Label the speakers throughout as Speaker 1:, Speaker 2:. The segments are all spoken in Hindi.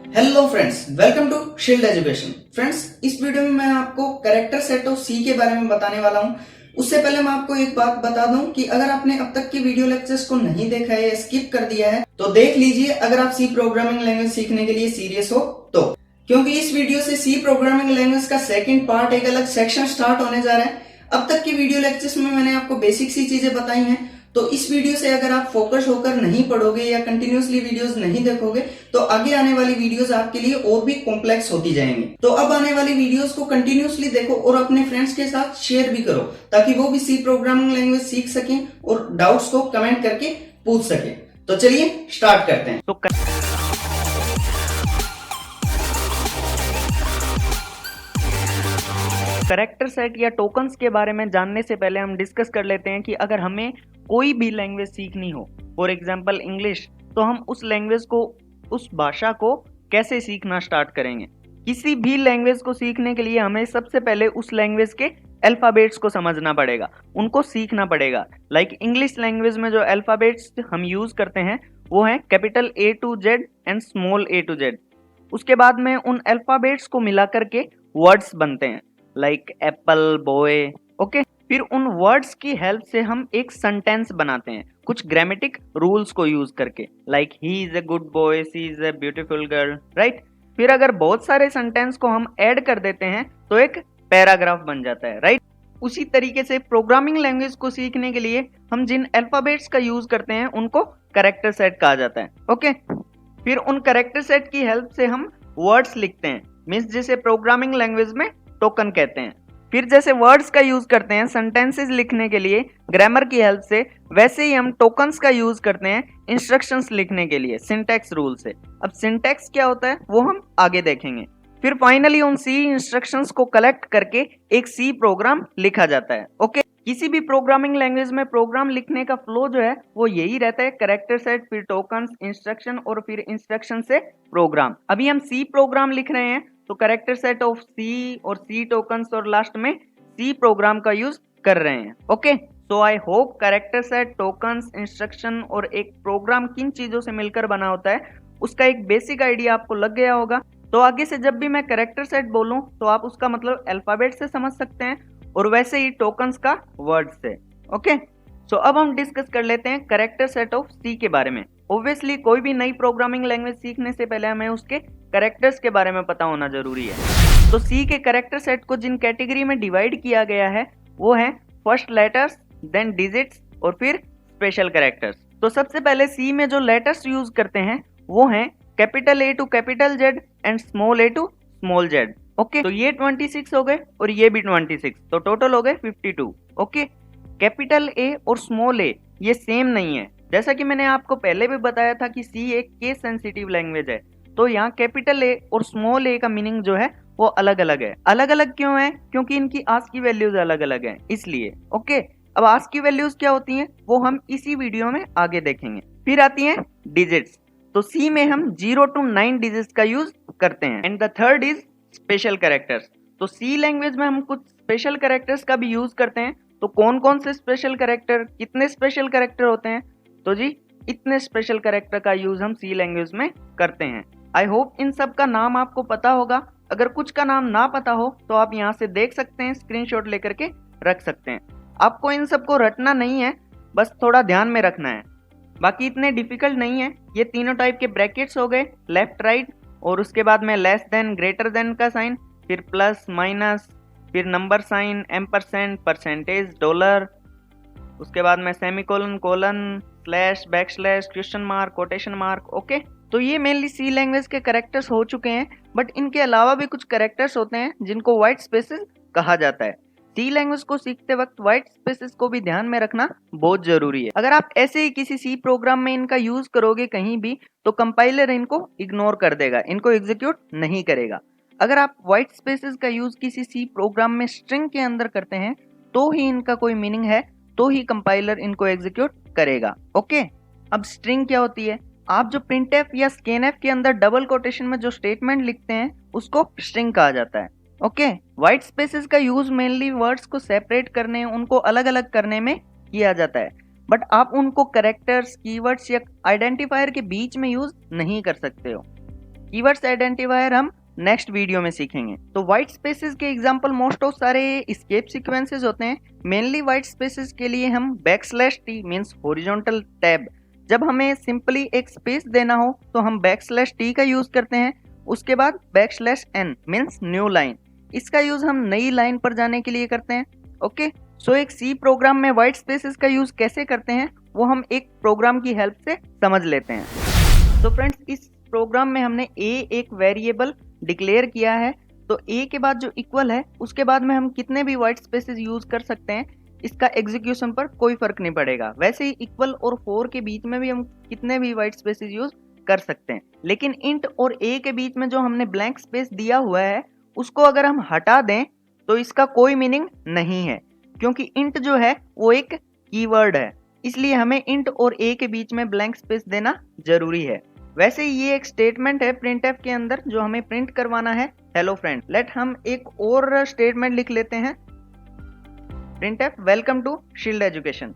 Speaker 1: Hello friends, welcome to Shield Education. Friends, इस वीडियो में मैं आपको कैरेक्टर सेट ऑफ सी के बारे में बताने वाला हूं। उससे पहले मैं आपको एक बात बता दूं कि अगर आपने अब तक की वीडियो लेक्चर्स को नहीं देखा है या स्किप कर दिया है तो देख लीजिए, अगर आप सी प्रोग्रामिंग लैंग्वेज सीखने के लिए सीरियस हो तो। क्योंकि इस वीडियो से सी प्रोग्रामिंग लैंग्वेज का सेकंड पार्ट, एक अलग सेक्शन स्टार्ट होने जा रहा है। अब तक की वीडियो लेक्चर्स में मैंने आपको बेसिक सी चीजें बताई हैं, तो इस वीडियो से अगर आप फोकस होकर नहीं पढ़ोगे या कंटिन्यूसली वीडियोस नहीं देखोगे तो आगे आने वाली वीडियोस आपके लिए और भी कॉम्प्लेक्स होती जाएंगी। तो अब आने वाली वीडियोस को कंटिन्यूसली देखो और अपने फ्रेंड्स के साथ शेयर भी करो ताकि वो भी सी प्रोग्रामिंग लैंग्वेज सीख सकें और डाउट्स को कमेंट करके पूछ सकें। तो चलिए स्टार्ट करते हैं। तो
Speaker 2: कैरेक्टर सेट या टोकन्स के बारे में जानने से पहले हम डिस्कस कर लेते हैं कि अगर हमें कोई भी लैंग्वेज सीखनी हो, फॉर एग्जांपल इंग्लिश, तो हम उस लैंग्वेज को, उस भाषा को कैसे सीखना स्टार्ट करेंगे। किसी भी लैंग्वेज को सीखने के लिए हमें सबसे पहले उस लैंग्वेज के अल्फाबेट्स को समझना पड़ेगा, उनको सीखना पड़ेगा। लाइक इंग्लिश लैंग्वेज में जो अल्फाबेट्स हम यूज करते हैं वो है capital A to Z and small a to Z। उसके बाद में उन अल्फाबेट्स को मिला करके वर्ड्स बनते हैं, लाइक एप्पल, बॉय। ओके, फिर उन वर्ड्स की हेल्प से हम एक सेंटेंस बनाते हैं कुछ ग्रामेटिक रूल्स को यूज करके, like he is a good boy, she is a beautiful girl, right. फिर अगर बहुत सारे सेंटेंस को हम ऐड कर देते हैं तो एक पैराग्राफ बन जाता है, राइट। उसी तरीके से प्रोग्रामिंग लैंग्वेज को सीखने के लिए हम जिन अल्फाबेट्स का यूज करते हैं उनको कैरेक्टर सेट कहा जाता है। ओके, फिर उन कैरेक्टर सेट की हेल्प से हम वर्ड्स लिखते हैं, मीन्स जिसे प्रोग्रामिंग लैंग्वेज में टोकन कहते हैं। फिर जैसे वर्ड्स का यूज करते हैं सेंटेंसेस लिखने के लिए ग्रामर की हेल्प से, वैसे ही हम टोकन्स का यूज करते हैं इंस्ट्रक्शंस लिखने के लिए सिंटैक्स रूल से। अब सिंटैक्स क्या होता है वो हम आगे देखेंगे। फिर फाइनली उन सी इंस्ट्रक्शंस को कलेक्ट करके एक सी प्रोग्राम लिखा जाता है। ओके, किसी भी प्रोग्रामिंग लैंग्वेज में प्रोग्राम लिखने का फ्लो जो है वो यही रहता है, कैरेक्टर सेट, फिर टोकन्स, इंस्ट्रक्शन और फिर इंस्ट्रक्शन से प्रोग्राम। अभी हम सी प्रोग्राम लिख रहे हैं तो कैरेक्टर सेट ऑफ सी और सी टोकन्स और लास्ट में सी प्रोग्राम का यूज कर रहे हैं। Okay, so I hope character set, tokens, instruction और एक प्रोग्राम किन चीजों से मिलकर बना होता है उसका एक बेसिक आइडिया आपको लग गया होगा। तो आगे से जब भी मैं कैरेक्टर सेट बोलूं तो आप उसका मतलब अल्फाबेट से समझ सकते हैं और वैसे ही टोकन्स का वर्ड से। ओके, सो अब हम डिस्कस कर लेते हैं कैरेक्टर सेट ऑफ सी के बारे में। ऑब्वियसली कोई भी नई प्रोग्रामिंग लैंग्वेज सीखने से पहले हमें उसके कैरेक्टर्स के बारे में पता होना जरूरी है। तो सी के कैरेक्टर सेट को जिन कैटेगरी में डिवाइड किया गया है वो है फर्स्ट लेटर्स, देन डिजिट्स और फिर स्पेशल कैरेक्टर्स। तो सबसे पहले सी में जो लेटर्स यूज करते हैं वो हैं capital A to capital Z and small a to small z। Okay, तो ये 26 हो गए और ये भी 26, तो टोटल हो गए 52। ओके, कैपिटल A और स्मॉल a ये सेम नहीं है। जैसा कि मैंने आपको पहले भी बताया था कि सी एक केस सेंसिटिव लैंग्वेज है, तो यहाँ कैपिटल A और स्मॉल a का मीनिंग जो है वो अलग अलग है। अलग अलग क्यों है? क्योंकि इनकी आस्की वैल्यूज अलग अलग है, इसलिए। ओके, अब आस्की वैल्यूज क्या होती हैं वो हम इसी वीडियो में आगे देखेंगे। फिर आती हैं डिजिट्स। तो सी में हम 0 to 9 डिजिट्स का यूज करते हैं। And the third is special characters. तो सी लैंग्वेज में हम कुछ स्पेशल कैरेक्टर्स का भी यूज करते हैं। तो कौन कौन से स्पेशल कैरेक्टर, कितने स्पेशल कैरेक्टर होते हैं? तो जी इतने स्पेशल कैरेक्टर का यूज हम सी लैंग्वेज में करते हैं। आई होप इन सब का नाम आपको पता होगा। अगर कुछ का नाम ना पता हो तो आप यहाँ से देख सकते हैं, स्क्रीनशॉट लेकर के रख सकते हैं। आपको इन सबको रटना नहीं है, बस थोड़ा ध्यान में रखना है, बाकी इतने डिफिकल्ट नहीं है। ये तीनों टाइप के ब्रैकेट्स हो गए, लेफ्ट राइट, और उसके बाद में लेस देन, ग्रेटर देन का साइन, फिर प्लस, माइनस, फिर number sign, ampersand, percentage, dollar, उसके बाद में semicolon, colon, slash, backslash, question mark, quotation mark. Okay, तो ये मेनली सी लैंग्वेज के कैरेक्टर्स हो चुके हैं, बट इनके अलावा भी कुछ कैरेक्टर्स होते हैं जिनको व्हाइट स्पेसेस कहा जाता है। सी लैंग्वेज को सीखते वक्त व्हाइट स्पेसेस को भी ध्यान में रखना बहुत जरूरी है। अगर आप ऐसे ही किसी सी प्रोग्राम में इनका यूज करोगे कहीं भी तो कंपाइलर इनको इग्नोर कर देगा, इनको एग्जीक्यूट नहीं करेगा। अगर आप व्हाइट स्पेसेस का यूज किसी सी प्रोग्राम में स्ट्रिंग के अंदर करते हैं तो ही इनका कोई मीनिंग है, तो ही कंपाइलर इनको एग्जीक्यूट करेगा। ओके, अब स्ट्रिंग क्या होती है? आप जो प्रिंटफ या स्कैनफ के अंदर डबल कोटेशन में जो स्टेटमेंट लिखते हैं उसको स्ट्रिंग कहा जाता है। ओके, व्हाइट स्पेसेस का यूज मेनली वर्ड्स को सेपरेट करने, उनको अलग अलग करने में किया जाता है, बट आप उनको कैरेक्टर्स, कीवर्ड्स या आइडेंटिफायर के बीच में यूज नहीं कर सकते हो। कीवर्ड्स आइडेंटिफायर हम नेक्स्ट वीडियो में सीखेंगे। तो व्हाइट स्पेसेस के एग्जांपल मोस्ट ऑफ सारे एस्केप सीक्वेंसेस होते हैं। मेनली व्हाइट स्पेसेस के लिए हम /t मींस हॉरिजॉन्टल टैब, जब हमें सिंपली एक स्पेस देना हो तो हम /t का यूज करते हैं। उसके बाद \n मींस न्यू लाइन, इसका यूज हम नई लाइन पर जाने के लिए करते हैं। ओके, सो एक सी प्रोग्राम में व्हाइट स्पेसेस का यूज कैसे करते हैं वो हम एक प्रोग्राम की हेल्प से समझ लेते हैं। तो फ्रेंड्स, इस प्रोग्राम में हमने a एक वेरिएबल डिक्लेयर किया है, तो a के बाद जो इक्वल है उसके बाद में हम कितने भी व्हाइट स्पेसेस यूज कर सकते हैं, इसका एग्जीक्यूशन पर कोई फर्क नहीं पड़ेगा। वैसे ही इक्वल और 4 के बीच में भी हम कितने भी व्हाइट स्पेसेस यूज कर सकते हैं, लेकिन इंट और a के बीच में जो हमने ब्लैंक स्पेस दिया हुआ है उसको अगर हम हटा दें तो इसका कोई मीनिंग नहीं है, क्योंकि इंट जो है वो एक कीवर्ड है, इसलिए हमें इंट और a के बीच में ब्लैंक स्पेस देना जरूरी है। वैसे ये एक स्टेटमेंट है printf के अंदर जो हमें प्रिंट करवाना है हेलो फ्रेंड। लेट हम एक और स्टेटमेंट लिख लेते हैं, printf welcome to Shield Education.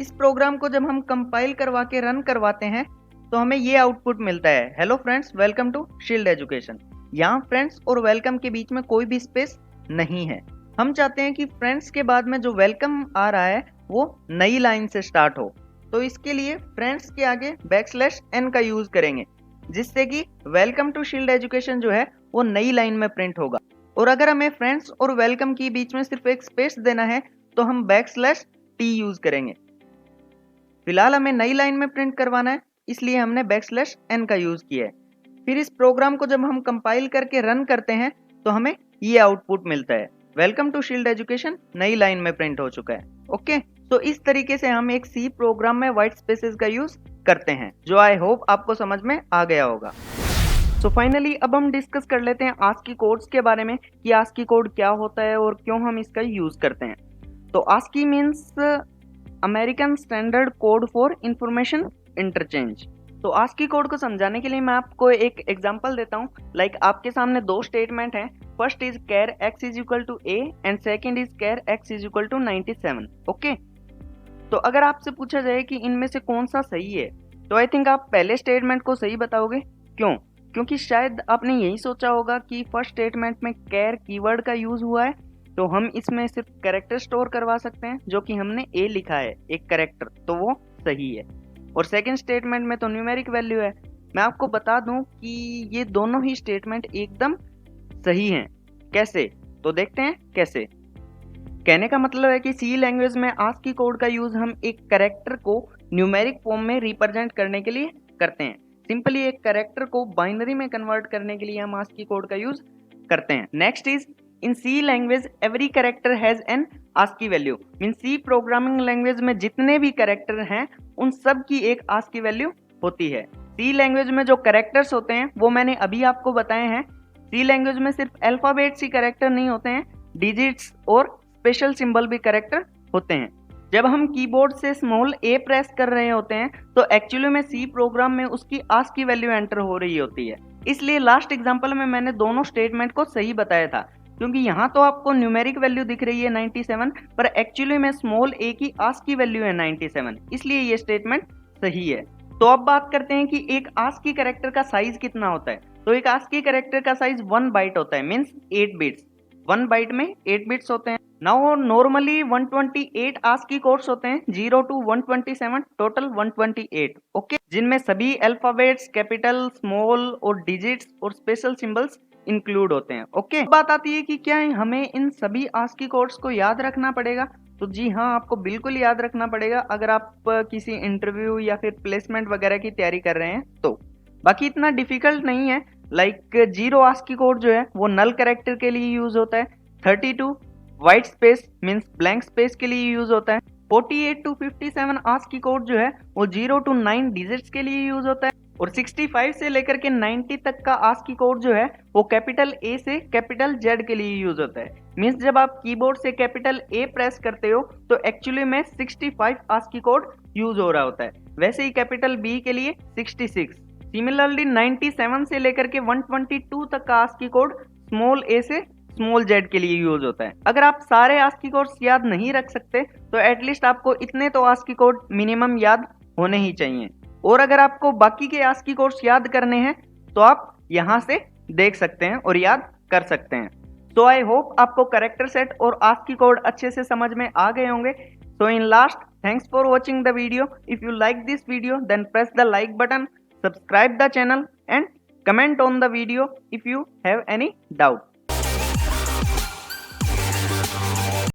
Speaker 2: इस प्रोग्राम को जब हम कंपाइल करवा के रन करवाते हैं तो हमें ये आउटपुट मिलता है, hello friends welcome to Shield Education. यहाँ फ्रेंड्स और वेलकम के बीच में कोई भी स्पेस नहीं है। हम चाहते हैं कि फ्रेंड्स के बाद में जो वेलकम आ रहा है वो नई लाइन से स्टार्ट हो, तो इसके लिए फ्रेंड्स के आगे \n का यूज करेंगे, जिससे कि वेलकम टू शील्ड एजुकेशन जो है वो नई लाइन में प्रिंट होगा। और अगर हमें फ्रेंड्स और वेलकम के बीच में सिर्फ एक स्पेस देना है तो हम \t यूज करेंगे। फिलहाल हमें नई लाइन में प्रिंट करवाना है, इसलिए हमने \n का यूज किया है। फिर इस प्रोग्राम को जब हम कंपाइल करके रन करते हैं तो हमें ये आउटपुट मिलता है, वेलकम टू शील्ड एजुकेशन नई लाइन में प्रिंट हो चुका है। ओके, तो इस तरीके से हम एक सी प्रोग्राम में व्हाइट स्पेसेस का यूज करते हैं, जो आई होप आपको समझ में आ गया होगा। सो फाइनली अब हम डिस्कस कर लेते हैं ASCII कोड्स के बारे में कि ASCII कोड क्या होता है और क्यों हम इसका यूज करते हैं। तो ASCII means American standard code for information interchange. तो ASCII कोड को समझाने के लिए मैं आपको एक एग्जांपल देता हूँ। लाइक आपके सामने दो स्टेटमेंट हैं, first is char x is equal to a and second is char x is equal to 97। Okay, तो अगर आपसे पूछा जाए कि इनमें से कौन सा सही है, तो आई थिंक आप पहले स्टेटमेंट को सही बताओगे। क्यों? क्योंकि शायद आपने यही सोचा होगा कि फर्स्ट स्टेटमेंट में char कीवर्ड का यूज हुआ है, तो हम इसमें सिर्फ कैरेक्टर स्टोर करवा सकते हैं, जो कि हमने a लिखा है एक कैरेक्टर, तो वो सही है। और सेकंड स्टेटमेंट में तो न्यूमेरिक वैल्यू है। मैं आपको बता दूं कि ये दोनों ही स्टेटमेंट एकदम सही हैं। कैसे? तो देखते हैं कैसे। कहने का मतलब है कि सी लैंग्वेज में ASCII कोड का यूज हम एक कैरेक्टर को न्यूमेरिक फॉर्म में रिप्रेजेंट करने के लिए करते हैं। सिंपली एक कैरेक्टर को बाइनरी में कन्वर्ट करने के लिए हम ASCII कोड का यूज करते हैं। Next is in C language every character has an ASCII value. Mean C programming language में जितने भी कैरेक्टर हैं उन सब की एक ASCII वैल्यू होती है। सी लैंग्वेज में जो कैरेक्टर्स होते हैं वो मैंने अभी आपको बताए हैं। सी लैंग्वेज में सिर्फ अल्फाबेट्स ही कैरेक्टर नहीं होते हैं, डिजिट्स और स्पेशल सिंबल भी कैरेक्टर होते हैं। जब हम कीबोर्ड से स्मॉल a प्रेस कर रहे होते हैं तो एक्चुअली में सी प्रोग्राम में उसकी ASCII वैल्यू एंटर हो रही होती है। इसलिए लास्ट एग्जांपल में मैंने दोनों स्टेटमेंट को सही बताया था, क्योंकि यहाँ तो आपको न्यूमेरिक वैल्यू दिख रही है 97, पर एक्चुअली में स्मॉल a की ASCII वैल्यू है 97, इसलिए ये स्टेटमेंट सही है। तो अब बात करते हैं कि एक ASCII कैरेक्टर का साइज कितना होता है। तो एक ASCII कैरेक्टर का साइज 1 बाइट होता है, मींस 8 बिट्स। 1 बाइट में 8 बिट्स होते हैं। नाउ नॉर्मली 128 ASCII कोड्स होते हैं, 0 to 127, टोटल 128। ओके, जिनमें सभी अल्फाबेट्स, कैपिटल, स्मॉल और डिजिट्स और स्पेशल सिंबल्स इंक्लूड होते हैं। ओके, बात आती है कि क्या हमें इन सभी ASCII कोड्स को याद रखना पड़ेगा। तो जी हाँ, आपको बिल्कुल याद रखना पड़ेगा अगर आप किसी इंटरव्यू या फिर प्लेसमेंट वगैरह की तैयारी कर रहे हैं तो। बाकी इतना डिफिकल्ट नहीं है। लाइक 0 ASCII कोड जो है वो नल कैरेक्टर के लिए यूज होता है, 32 white space means blank space के लिए यूज होता है, 48 to 57 ASCII कोड जो है वो 0 to 9 डिजिट्स के लिए यूज होता है, और 65 से लेकर के 90 तक का ASCII कोड जो है वो कैपिटल A से कैपिटल Z के लिए यूज होता है। मींस जब आप कीबोर्ड से कैपिटल A प्रेस करते हो तो एक्चुअली में 65 ASCII कोड यूज हो रहा होता है। वैसे ही कैपिटल B के लिए 66। सिमिलरली 97 से लेकर के 122 तक का ASCII कोड स्मॉल a से स्मॉल z के लिए यूज होता है। अगर आप सारे ASCII कोड्स याद नहीं रख सकते तो एटलीस्ट आपको इतने तो ASCII कोड मिनिमम याद होने ही चाहिए। और अगर आपको बाकी के ASCII कोड्स याद करने हैं तो आप यहाँ से देख सकते हैं और याद कर सकते हैं। तो आई होप आपको कैरेक्टर सेट और ASCII कोड अच्छे से समझ में आ गए होंगे। So in last, thanks for watching the video. If you like this video, then press the like button, subscribe the channel and comment on the video if you have any doubt.